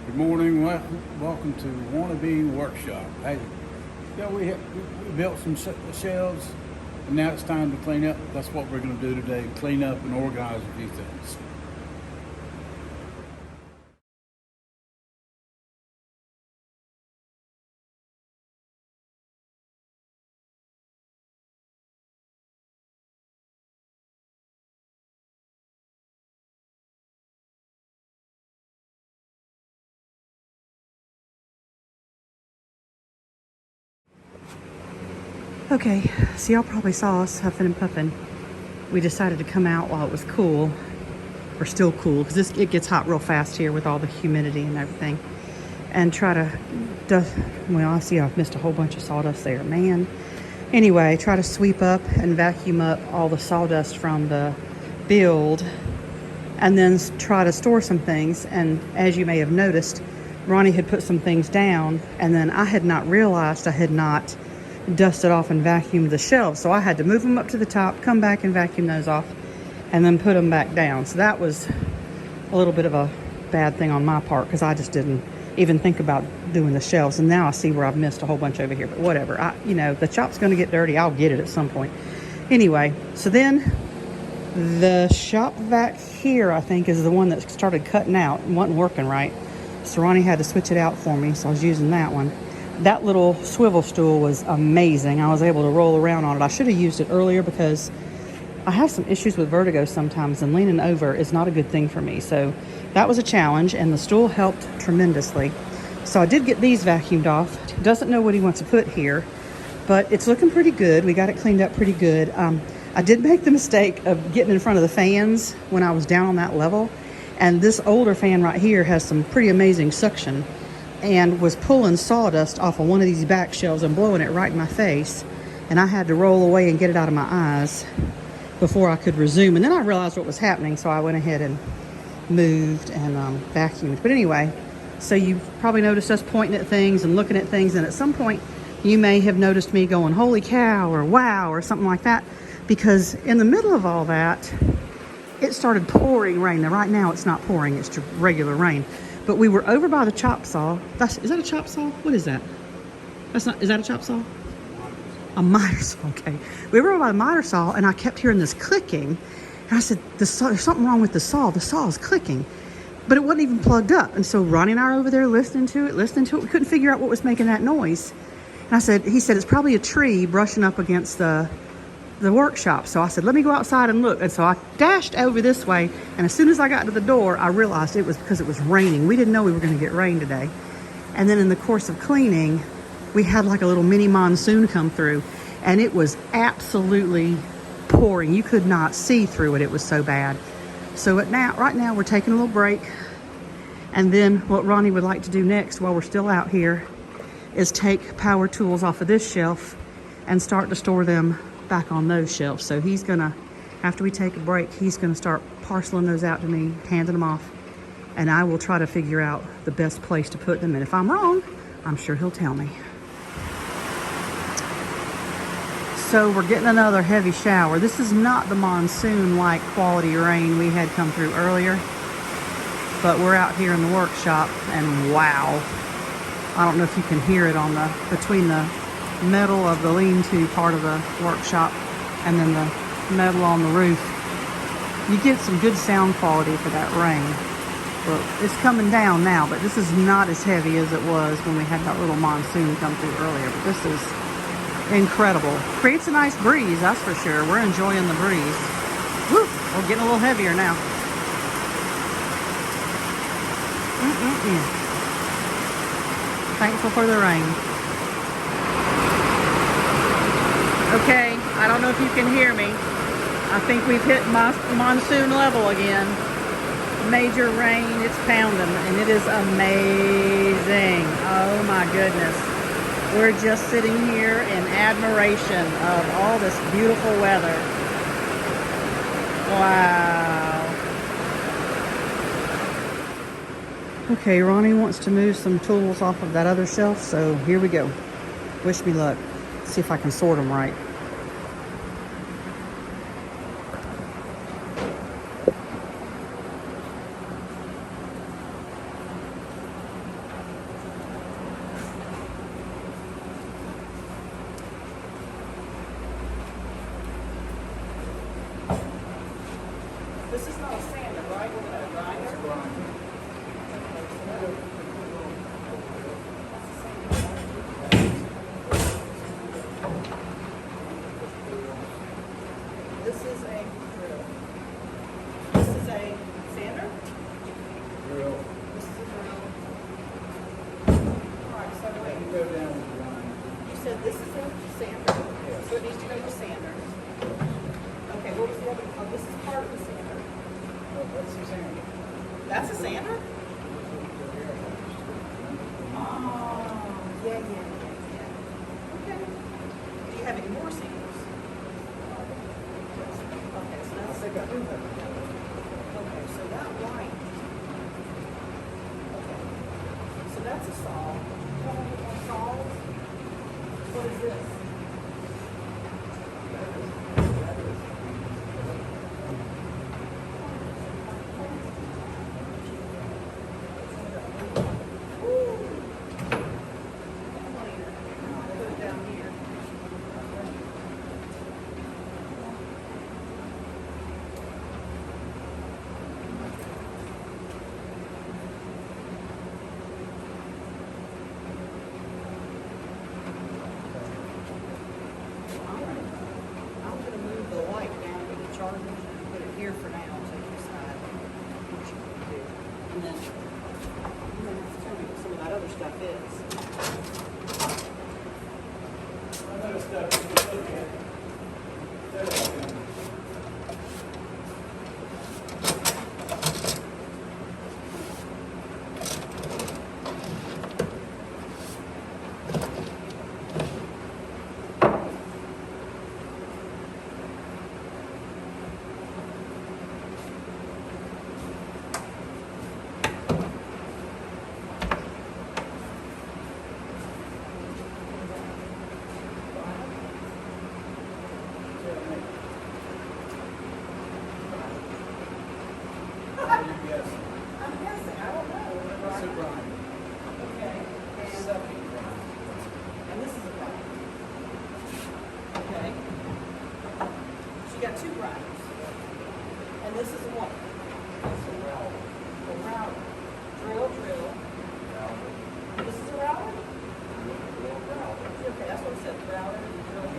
Good morning. Welcome to Wannabe Workshop. Hey, we built some shelves, and now it's time to clean up. That's what we're going to do today: clean up and organize a few things. Okay, so y'all probably saw us huffing and puffing. We decided to come out while it was cool, or still cool, because it gets hot real fast here with all the humidity and everything, and try to dust. Well, I see I've missed a whole bunch of sawdust there, man. Anyway, try to sweep up and vacuum up all the sawdust from the build, and then try to store some things. And as you may have noticed, Ronnie had put some things down, and then I had not realized I had not dusted off and vacuumed the shelves, so I had to move them up to the top, come back and vacuum those off, and then put them back down. So that was a little bit of a bad thing on my part, because I just didn't even think about doing the shelves, and now I see where I've missed a whole bunch over here. But whatever, the shop's going to get dirty. I'll get it at some point. Anyway, so then the shop vac here, I think, is the one that started cutting out and wasn't working right, so Ronnie had to switch it out for me, so I was using that one. That little swivel stool was amazing. I was able to roll around on it. I should have used it earlier, because I have some issues with vertigo sometimes, and leaning over is not a good thing for me. So that was a challenge, and the stool helped tremendously. So I did get these vacuumed off. Doesn't know what he wants to put here, but it's looking pretty good. We got it cleaned up pretty good. I did make the mistake of getting in front of the fans when I was down on that level, and this older fan right here has some pretty amazing suction, and was pulling sawdust off of one of these back shelves and blowing it right in my face, and I had to roll away and get it out of my eyes before I could resume. And then I realized what was happening, so I went ahead and moved and vacuumed. But anyway, so you've probably noticed us pointing at things and looking at things, and at some point you may have noticed me going holy cow or wow or something like that, because in the middle of all that it started pouring rain. Now right now it's not pouring, it's just regular rain. But we were over by the chop saw. Is that a chop saw? What is that? Is that a chop saw? A miter saw, okay. We were over by the miter saw, and I kept hearing this clicking. And I said, there's something wrong with the saw. The saw is clicking. But it wasn't even plugged up. And so Ronnie and I are over there listening to it. We couldn't figure out what was making that noise. And he said, it's probably a tree brushing up against the workshop. So I said, let me go outside and look. And so I dashed over this way, and as soon as I got to the door, I realized it was because it was raining. We didn't know we were going to get rain today. And then in the course of cleaning, we had like a little mini monsoon come through, and it was absolutely pouring. You could not see through it. It was so bad. So right now we're taking a little break, and then what Ronnie would like to do next while we're still out here is take power tools off of this shelf and start to store them back on those shelves. So he's gonna, after we take a break, he's gonna start parceling those out to me, handing them off, and I will try to figure out the best place to put them. And if I'm wrong, I'm sure he'll tell me. So we're getting another heavy shower. This is not the monsoon-like quality rain we had come through earlier, but we're out here in the workshop, and wow, I don't know if you can hear it between the metal of the lean-to part of the workshop and then the metal on the roof. You get some good sound quality for that rain. But it's coming down now, but this is not as heavy as it was when we had that little monsoon come through earlier. But this is incredible. Creates a nice breeze, that's for sure. We're enjoying the breeze. Woo! We're getting a little heavier now. Thankful for the rain. Okay, I don't know if you can hear me. I think we've hit my monsoon level again. Major rain, it's pounding, and it is amazing. Oh my goodness. We're just sitting here in admiration of all this beautiful weather. Wow. Okay, Ronnie wants to move some tools off of that other shelf, so here we go. Wish me luck. See if I can sort them right. sander. So it needs to go to sander. Okay, what was the other? Oh, this is part of the sander. Oh, that's the sander. That's a sander? Oh, yeah. Okay. Do you have any more sanders? Okay, so I that's, think I do have it. okay, so that white. Okay. So that's a saw. Saws? What is this? Put it down here. I'm gonna move the light down to the chargers and put it here for now until you decide what you want to do. And then tell me what some of that other stuff is. Another stuff you can look at. Yes. I'm guessing, I don't know. It's a grind. Okay, Sucking grind. and this is a grinder. Okay. So you got two grinders. And this is a what? It's a round. A router. Drill. This is a router? Okay, that's what it said, router and drill.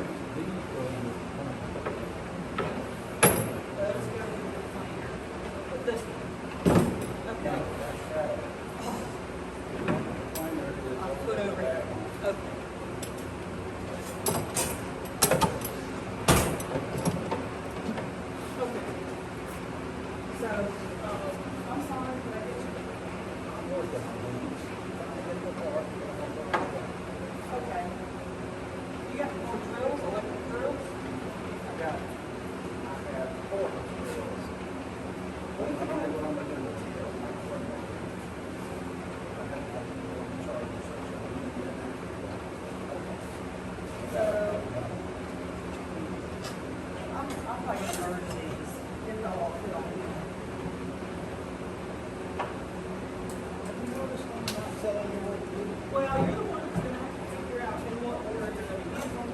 Let's go to the planer. With this one. Okay. I'll put over here. Okay. Okay. So, I'm sorry, but I get you. Okay. You got more drills, electric drills? I have 4 drills. What am I going to do with the drills? I'm probably gonna merge these. Get it all put on here. Well, you're the one that's gonna have to figure out in what order you're gonna use them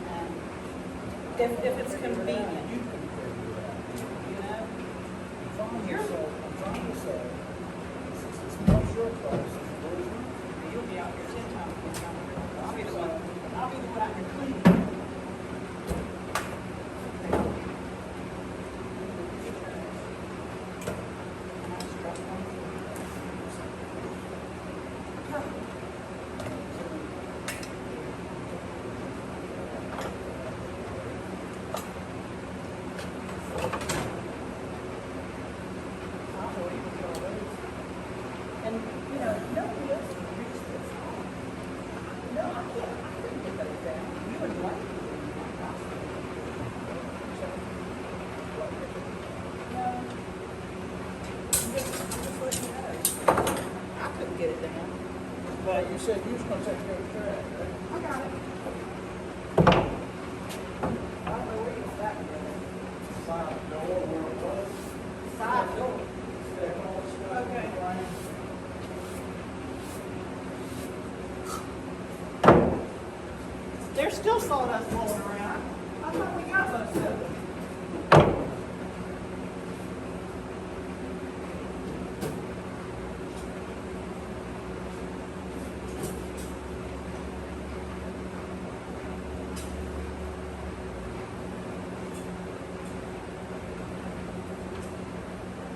and if it's convenient, you know? You'll be out here 10 times more time. I'll be the one out here cleaning. And, you know, nobody else can reach this. No, I couldn't get those down. You would like to. No. Just let you know. I couldn't get it down. But you said you was going to take care of the trash, right? I got it. I don't know where you got that together. Side door where it was. Side door. Stack all the stuff. Okay. There's still sawdust rolling around. I thought we got most of it.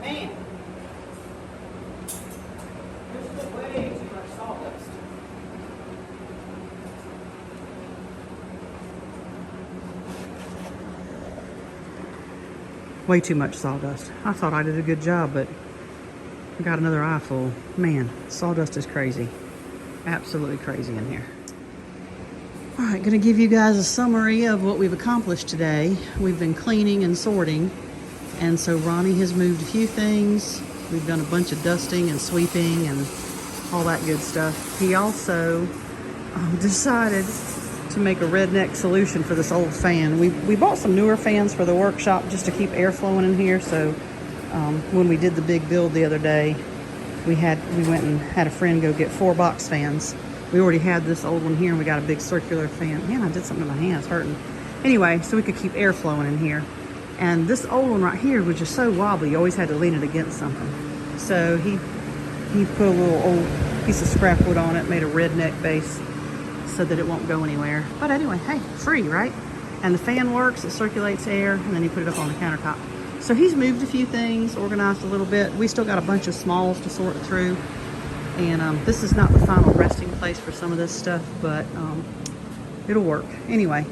Man, there's just way too much sawdust. Way too much sawdust. I thought I did a good job, but I got another eye full. Man, sawdust is crazy. Absolutely crazy in here. All right, gonna give you guys a summary of what we've accomplished today. We've been cleaning and sorting, and so Ronnie has moved a few things. We've done a bunch of dusting and sweeping and all that good stuff. He also decided to make a redneck solution for this old fan. We bought some newer fans for the workshop just to keep air flowing in here. So when we did the big build the other day, we went and had a friend go get 4 box fans. We already had this old one here, and we got a big circular fan. Man, I did something to my hand, it's hurting. Anyway, so we could keep air flowing in here. And this old one right here was just so wobbly, you always had to lean it against something. So he put a little old piece of scrap wood on it, made a redneck base so that it won't go anywhere. But anyway, hey, free, right? And the fan works, it circulates air, and then he put it up on the countertop. So he's moved a few things, organized a little bit. We still got a bunch of smalls to sort through. And this is not the final resting place for some of this stuff, but it'll work. Anyway,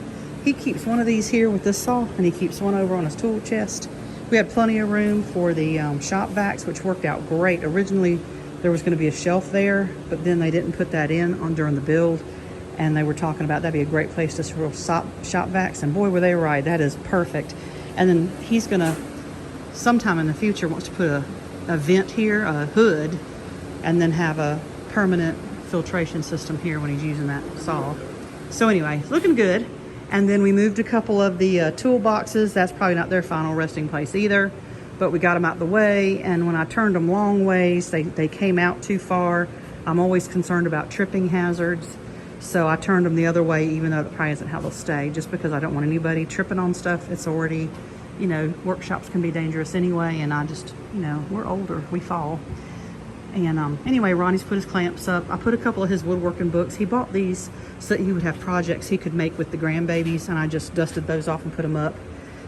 he keeps one of these here with this saw, and he keeps one over on his tool chest. We had plenty of room for the shop vacs, which worked out great. Originally, there was going to be a shelf there, but then they didn't put that in during the build, and they were talking about that'd be a great place to store shop vacs, and boy, were they right. That is perfect. And then he's going to, sometime in the future, wants to put a vent here, a hood, and then have a permanent filtration system here when he's using that saw. So anyway, looking good. And then we moved a couple of the toolboxes. That's probably not their final resting place either, but we got them out the way. And when I turned them long ways, they came out too far. I'm always concerned about tripping hazards. So I turned them the other way, even though that probably isn't how they'll stay, just because I don't want anybody tripping on stuff. It's already, you know, workshops can be dangerous anyway. And I just, you know, we're older, we fall. And anyway, Ronnie's put his clamps up. I put a couple of his woodworking books. He bought these so that he would have projects he could make with the grandbabies, and I just dusted those off and put them up.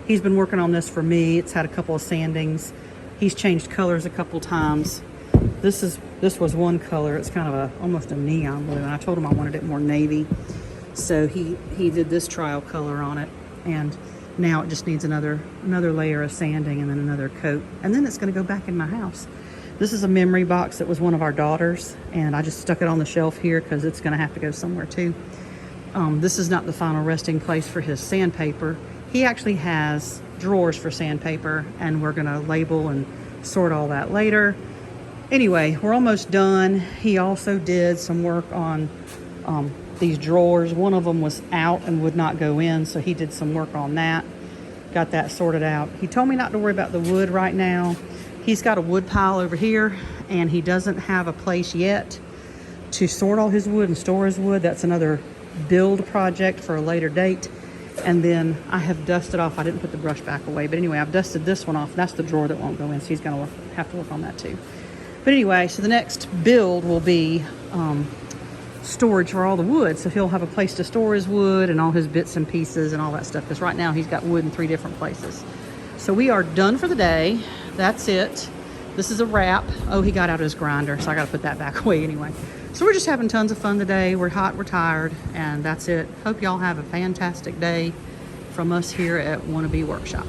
He's been working on this for me. It's had a couple of sandings. He's changed colors a couple times. This was one color. It's kind of almost a neon blue, and I told him I wanted it more navy. So he did this trial color on it, and now it just needs another layer of sanding and then another coat, and then it's going to go back in my house. This is a memory box that was one of our daughters, and I just stuck it on the shelf here because it's going to have to go somewhere too. This is not the final resting place for his sandpaper. He actually has drawers for sandpaper, and we're going to label and sort all that later. Anyway, we're almost done. He also did some work on these drawers. One of them was out and would not go in, so he did some work on that. Got that sorted out. He told me not to worry about the wood right now. He's got a wood pile over here, and he doesn't have a place yet to sort all his wood and store his wood. That's another build project for a later date. And then I have dusted off, I didn't put the brush back away, but anyway, I've dusted this one off. That's the drawer that won't go in, so he's gonna have to work on that too. But anyway, so the next build will be storage for all the wood. So he'll have a place to store his wood and all his bits and pieces and all that stuff, because right now he's got wood in 3 different places. So we are done for the day. That's it. This is a wrap. Oh, he got out his grinder, so I got to put that back away anyway. So we're just having tons of fun today. We're hot, we're tired, and that's it. Hope y'all have a fantastic day from us here at Wannabe Workshop.